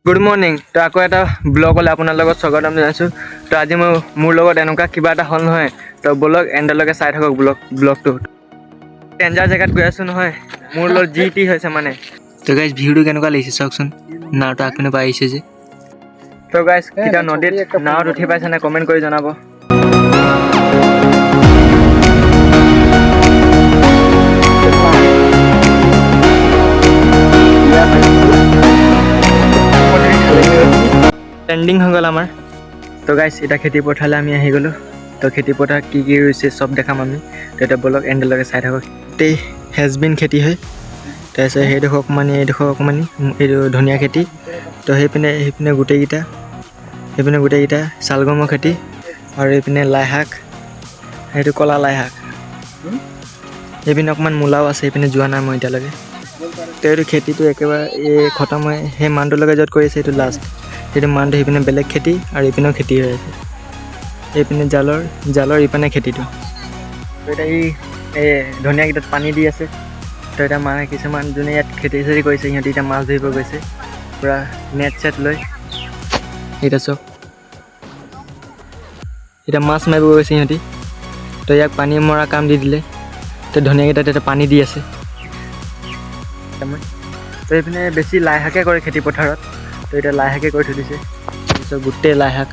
Good morning. তো আকৌ এটা ব্লগলৈ আপোনাৰ লগত স্বাগতম জনাইছোঁ। তো আজি মোৰ লগত এনেকুৱা কিবা এটা হ'ল নহয়। তো ব্লগ এণ্ডলৈকে চাই থাকক ব্লগটো। ডেঞ্জাৰ জেগাত গৈ আছোঁ নহয়, মোৰ লগত যি টি হৈছে মানে। তো গাইজ ভিউটো কেনেকুৱা লাগিছে চাওকচোন, নাওটো আগপিনে পৰা আহিছে যে। তো গাইজ কেতিয়া নদীত নাৱত উঠি পাইছেনে কমেণ্ট কৰি জনাব। এণ্ডিং হৈ গ'ল আমাৰ। তো গাইজ এতিয়া খেতি পথাৰলৈ আমি আহি গ'লোঁ। তো খেতি পথাৰ কি ৰুইছে চব দেখাম আমি। তো এতিয়া ব্লগ এণ্ডলৈকে চাই থাকক। গোটেই হেজবিন খেতি হয়। তাৰপিছত সেইডোখৰ অকণমানি এইডোখৰ অকণমানি এইটো ধনিয়া খেতি। তো সেইপিনে গোটেইকেইটা শালগমৰ খেতি আৰু এইপিনে লাই শাক, সেইটো ক'লা লাই শাক। এইপিনে অকণমান মূলাও আছে, এইপিনে যোৱা নাই মই এতিয়ালৈকে। তো এইটো খেতিটো একেবাৰে খতম হয়, সেই মানুহটোলৈকে য'ত কৰিছে সেইটো লাষ্ট। সেইটো মানুহটো সেইপিনে বেলেগ খেতি আৰু এইপিনেও খেতি হৈ আছে। এইপিনে জালৰ ইপিনে খেতিটো। তো এতিয়া এই ধনিয়াকেইটাত পানী দি আছে। তো এতিয়া কিছুমান যোনে ইয়াত খেতি চেতি কৰিছে সিহঁতি এতিয়া মাছ ধৰিব গৈছে পূৰা নেট চেট লৈ। এতিয়া চব এতিয়া মাছ মাৰিব গৈছে সিহঁতি। তো ইয়াক পানী মৰা কাম দি দিলে। তো ধনিয়াকেইটাত এতিয়া পানী দি আছে। তো এইপিনে বেছি লাই শাকে কৰে খেতি পথাৰত। তো এতিয়া লাই শাকে কৰি থৈ দিছে। তাৰপিছত গোটেই লাই শাক,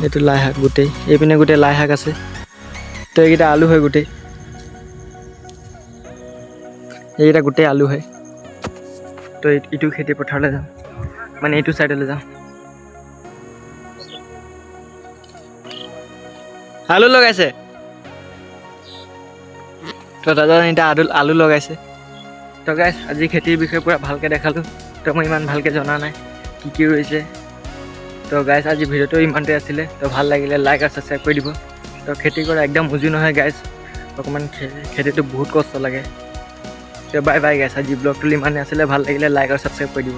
এইটো লাই শাক গোটেই, এইপিনে গোটেই লাই শাক আছে। তো এইকেইটা আলু হয় গোটেই, এইকেইটা গোটেই আলু হয়। তো ইটো খেতি পথাৰলৈ যাওঁ, মানে এইটো ছাইডলৈ যাওঁ। আলু লগাইছে। তো দাদা এতিয়া আলু লগাইছে। তো গাইজ আজি খেতিৰ বিষয়ে পূৰা ভালকৈ দেখালোঁ। তো মই ইমান ভালকৈ জনা নাই কি ৰৈছে। তো গাইজ আজি ভিডিঅ'টো ইমানটোৱে আছিলে। তো ভাল লাগিলে লাইক আৰু ছাবস্ক্ৰাইব কৰি দিব। তো খেতি কৰা একদম উজু নহয় গাইজ, অকণমান খেতিটো বহুত কষ্ট লাগে। তো বাই বাই গাইজ, আজি ব্লগটো ইমানেই আছিলে। ভাল লাগিলে লাইক আৰু ছাবস্ক্ৰাইব কৰি দিব।